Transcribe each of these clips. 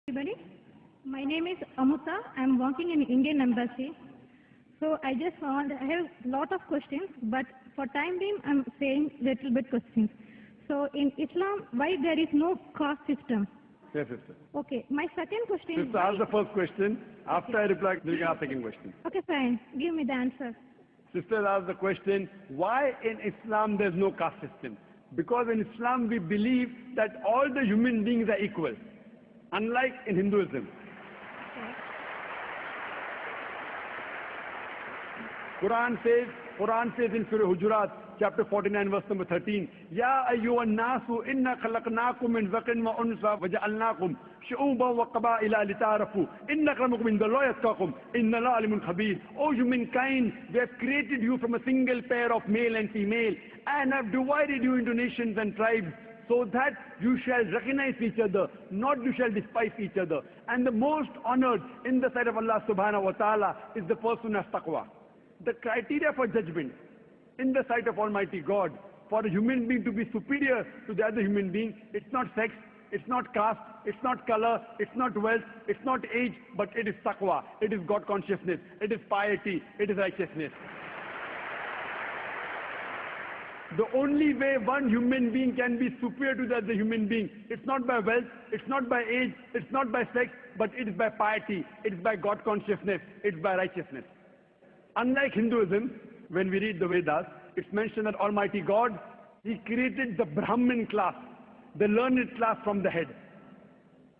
Everybody, my name is Amuta. I'm working in Indian Embassy. So I have a lot of questions, but for time being, I'm saying little bit questions. So in Islam, why there is no caste system? Yes, sister. Okay, my second question Sister, ask the first question. After I reply, you can ask the second question. Okay, fine. Give me the answer. Sister asked the question, why in Islam there's no caste system? Because in Islam we believe that all the human beings are equal, unlike in Hinduism. Quran says in Surah Hujurat, chapter 49, verse number 13, Ya ayyuhan nasu inna khalaqnakum min dhakarin wa unsa wa ja'alnakum shu'uban wa qaba'ila lita'arafu inna akramakum indallahi atqakum inna Allaha alimun khabir. O humankind, we have created you from a single pair of male and female and have divided you into nations and tribes, so that you shall recognize each other, not you shall despise each other. And the most honored in the sight of Allah subhanahu wa ta'ala is the person who has taqwa. The criteria for judgment in the sight of Almighty God for a human being to be superior to the other human being, it's not sex, it's not caste, it's not color, it's not wealth, it's not age, but it is taqwa, it is God consciousness, it is piety, it is righteousness. The only way one human being can be superior to the other human being, it's not by wealth, it's not by age, it's not by sex, but it is by piety, it is by God consciousness, it's by righteousness. Unlike Hinduism, when we read the Vedas, it's mentioned that Almighty God, He created the Brahmin class, the learned class from the head.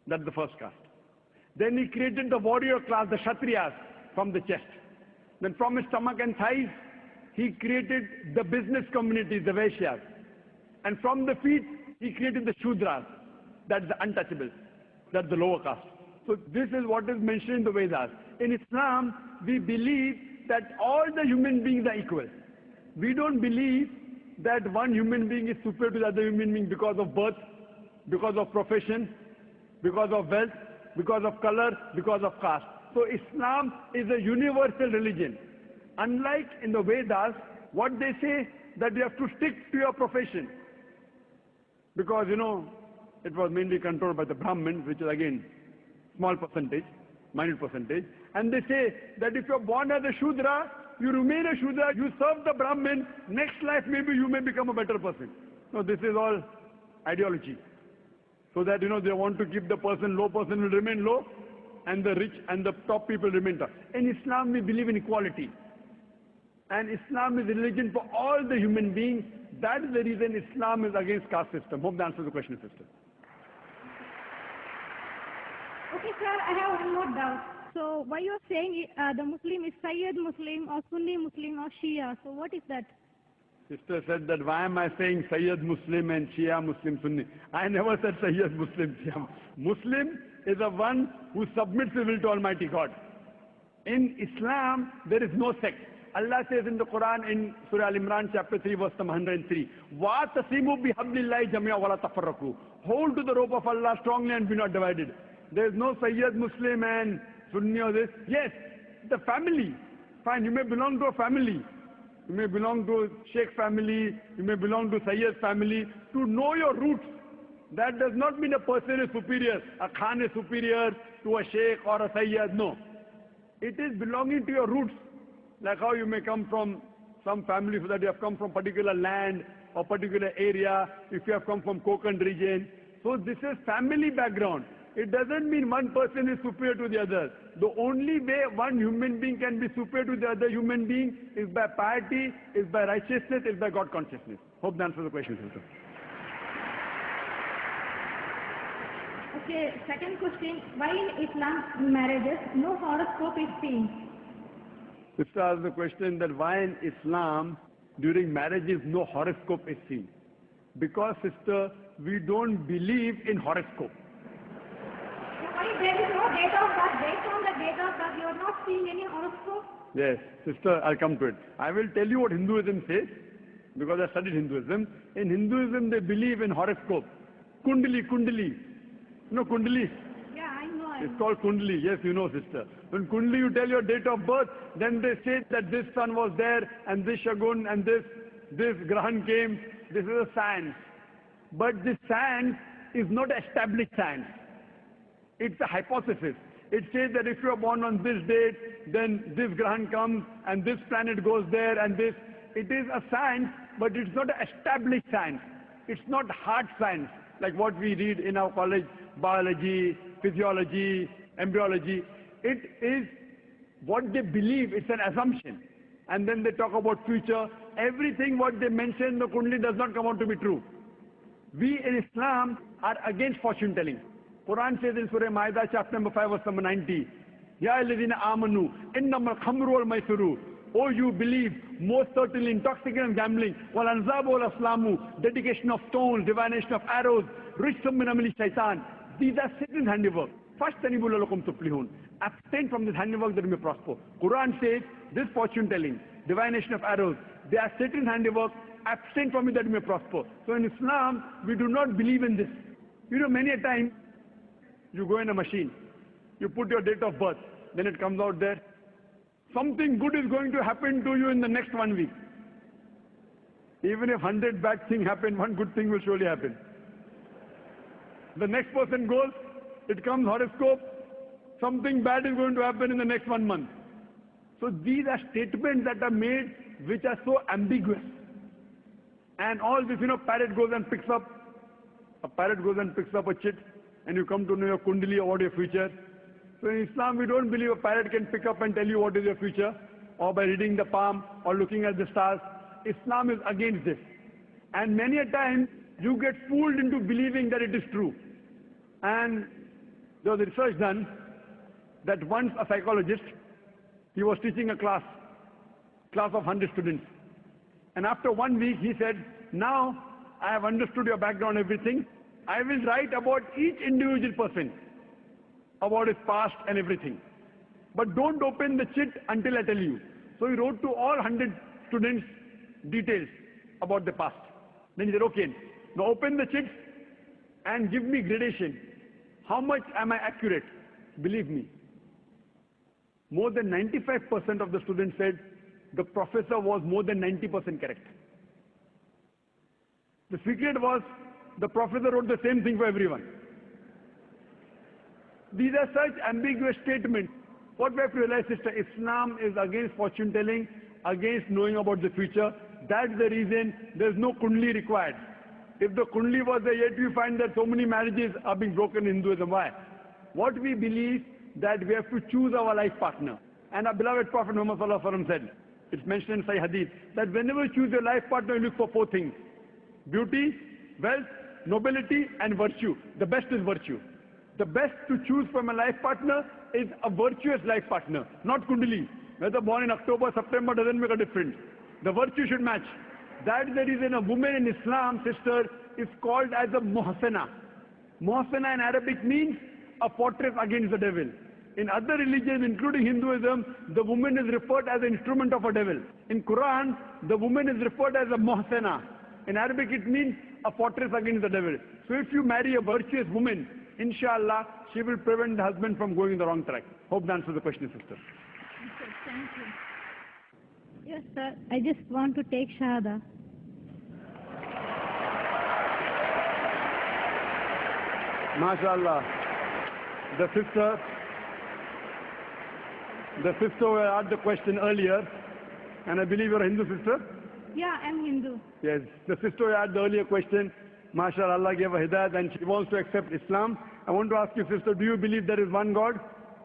That's the first caste. Then He created the warrior class, the Kshatriyas, from the chest. Then from his stomach and thighs, He created the business community, the Vaishyas. And from the feet, He created the Shudras, that's the untouchables, that's the lower caste. So this is what is mentioned in the Vedas. In Islam, we believe that all the human beings are equal. We don't believe that one human being is superior to the other human being because of birth, because of profession, because of wealth, because of color, because of caste. So Islam is a universal religion. Unlike in the Vedas, what they say that you have to stick to your profession. Because, it was mainly controlled by the Brahmins, which is again small percentage, minute percentage. And they say that if you're born as a Shudra, you remain a Shudra, you serve the Brahmin, next life maybe you may become a better person. No, this is all ideology. So that, they want to keep the low person will remain low, and the rich and the top people remain top. In Islam, we believe in equality. And Islam is a religion for all the human beings. That is the reason Islam is against caste system. Hope that answers the question, sister. Okay, sir, I have one more doubt. So why you are saying the Muslim is Sayyid Muslim or Sunni Muslim or Shia? So what is that? Sister said that why am I saying Sayyid Muslim and Shia Muslim Sunni? I never said Sayyid Muslim, Shia. Muslim is the one who submits his will to Almighty God. In Islam, there is no sect. Allah says in the Quran in Surah Al-Imran chapter 3 verse 103, وَاتَصِمُوا بِحَبْلِ اللَّهِ جَمِيعًا وَلَا تَفَرَّقُوا. Hold to the rope of Allah strongly and be not divided. There is no Sayyid Muslim and Sunni or this. Yes, the family. Fine, you may belong to a family. You may belong to a Sheikh family. You may belong to Sayyid family. To know your roots, that does not mean a person is superior. A Khan is superior to a Sheikh or a Sayyid. No. It is belonging to your roots. Like how you may come from some family, so that you have come from particular land or particular area. If you have come from Konkan region. So this is family background. It doesn't mean one person is superior to the other. The only way one human being can be superior to the other human being is by piety, is by righteousness, is by God consciousness. Hope that answers the question, sister. Okay, second question. Why in Islam marriages no horoscope is seen? Sister asked the question that why in Islam during marriages no horoscope is seen. Because, sister, we don't believe in horoscope. There is no date of birth. Based on the date of birth, you are not seeing any horoscope? Yes, sister, I'll come to it. I will tell you what Hinduism says, because I studied Hinduism. In Hinduism, they believe in horoscope. Kundali. You know Kundali? Yeah, I know. It's called Kundali. Yes, you know, sister. When Kundali, you tell your date of birth, then they say that this sun was there, and this Shagun, and this Grahan came. This is a science. But this science is not established science. It's a hypothesis. It says that if you are born on this date, then this Grahan comes and this planet goes there and this. It is a science, but it's not an established science. It's not hard science like what we read in our college, biology, physiology, embryology. It is what they believe. It's an assumption. And then they talk about future. Everything what they mention in the Kundli does not come out to be true. We in Islam are against fortune telling. Quran says in Surah Ma'idah, chapter number 5, verse number 90, Ya alladhina amanu, innamal khamru wal maisiru. Oh, you believe, most certainly intoxicant and gambling, wal anzabu wal aslamu, dedication of stones, divination of arrows, rijsum min amali shaitan. These are Satan's handiwork. Fashtanibu lalakum tuflihun. Abstain from this handiwork that you may prosper. Quran says, this fortune telling, divination of arrows, they are Satan's handiwork. Abstain from it that you may prosper. So in Islam, we do not believe in this. You know, many a time, you go in a machine, you put your date of birth, then it comes out there. Something good is going to happen to you in the next 1 week. Even if 100 bad things happen, one good thing will surely happen. The next person goes, it comes horoscope, something bad is going to happen in the next 1 month. So these are statements that are made which are so ambiguous. And all this, you know, parrot goes and picks up a chit, and you come to know your kundali or what your future. So in Islam, we don't believe a parrot can pick up and tell you what is your future, or by reading the palm, or looking at the stars. Islam is against this. And many a time, you get fooled into believing that it is true. And there was research done that once a psychologist, he was teaching a class of 100 students. And after 1 week, he said, now I have understood your background, everything. I will write about each individual person, about his past and everything. But don't open the chit until I tell you. So he wrote to all 100 students details about the past. Then he said, okay, now open the chit and give me gradation. How much am I accurate? Believe me, more than 95% of the students said the professor was more than 90% correct. The secret was the professor wrote the same thing for everyone. These are such ambiguous statements. What we have to realize, sister, Islam is against fortune telling, against knowing about the future. That's the reason there's no kundli required. If the kundli was there, yet you find that so many marriages are being broken in Hinduism. Why? What we believe that we have to choose our life partner. And our beloved Prophet Muhammad Sallallahu Alaihi Wasallam said, it's mentioned in Sahih Hadith, that whenever you choose your life partner, you look for 4 things. Beauty, wealth, nobility, and virtue. The best is virtue. The best to choose from a life partner is a virtuous life partner, not kundali. Whether born in October, September doesn't make a difference. The virtue should match. That is the reason a woman in Islam, sister, is called as a muhsana. Muhsana in Arabic means a fortress against the devil. In other religions, including Hinduism, the woman is referred as an instrument of a devil. In Quran, the woman is referred as a muhsana. In Arabic, it means a fortress against the devil. So if you marry a virtuous woman, inshallah, she will prevent the husband from going in the wrong track. Hope that answers the question, sister. Okay, thank you. Yes, sir. I just want to take Shahada. MashaAllah. The sister who asked the question earlier, and I believe you're a Hindu sister? Yeah, I'm Hindu. Yes, the sister who asked the earlier question, MashaAllah, Allah gave her hidayat and she wants to accept Islam. I want to ask you, sister, do you believe there is one God?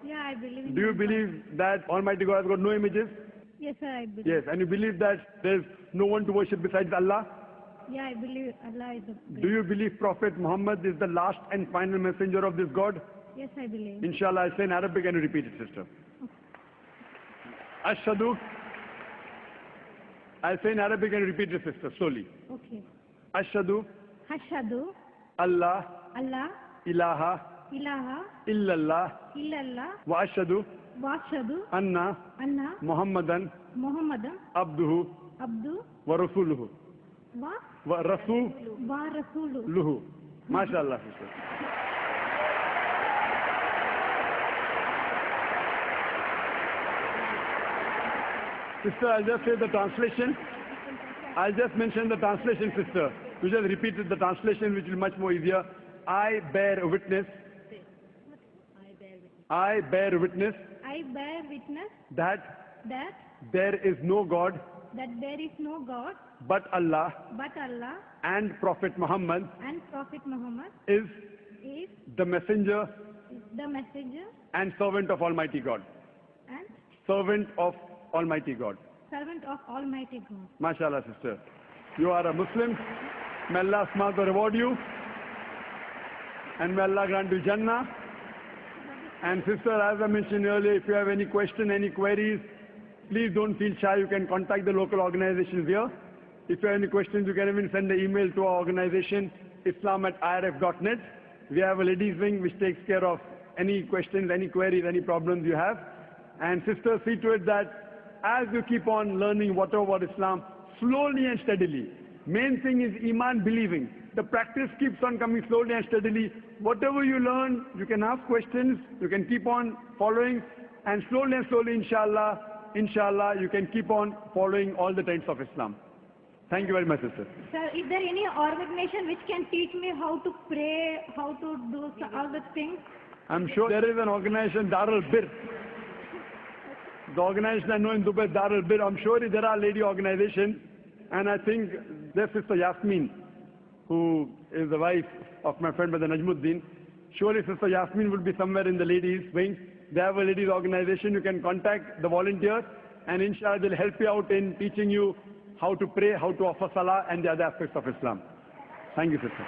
Yeah, I believe in Do you one God. believe that Almighty God has got no images? Yes, sir, I believe. Yes, and you believe that there's no one to worship besides Allah? Yeah, I believe Allah is a Do you believe Prophet Muhammad is the last and final messenger of this God? Yes, I believe. Inshallah, I'll say in Arabic and you repeat it, sister. Ashhadu. I'll say in Arabic and you repeat it, sister, slowly. Okay. Ashhadu. Hashadu, Allah. Allah, Ilaha. ilaha, Illallah. illallah, Wa ashhadu. washadu, Anna. anna, Muhammadan. Muhammadan, Abduhu. abdu, Wa rasuluhu. wa, Wa rasuluhu. wa rasulu. MashaAllah, sister. Sister, I'll just say the translation. I'll just mention the translation, sister. You just repeated the translation, which is much more easier. I bear witness I bear witness I bear witness that that there is no God there is no God but Allah, but Allah, and Prophet Muhammad and Prophet Muhammad is is the messenger the messenger and servant of Almighty God. and Servant of Almighty God. servant of Almighty God. MashaAllah, sister. You are a Muslim. May Allah subhanahu reward you. And may Allah grant you Jannah. And sister, as I mentioned earlier, if you have any question, any queries, please don't feel shy. You can contact the local organizations here. If you have any questions, you can even send an email to our organization, islam@irf.net. We have a ladies wing which takes care of any questions, any queries, any problems you have. And sister, see to it that as you keep on learning whatever about Islam, slowly and steadily. Main thing is Iman, believing. The practice keeps on coming slowly and steadily. Whatever you learn, you can ask questions, you can keep on following, and slowly, inshallah, you can keep on following all the trends of Islam. Thank you very much, sister. Sir, is there any organization which can teach me how to pray, how to do all the things? I'm sure there is an organization, Darul Bir. The organization I know in Dubai, Darul Bir. I'm sure there are lady organizations, and I think there's Sister Yasmin, who is the wife of my friend Brother Najmuddin. Surely Sister Yasmin would be somewhere in the ladies wing. They have a ladies organization. You can contact the volunteers, and inshallah they'll help you out in teaching you how to pray, how to offer salah, and the other aspects of Islam. Thank you, sister.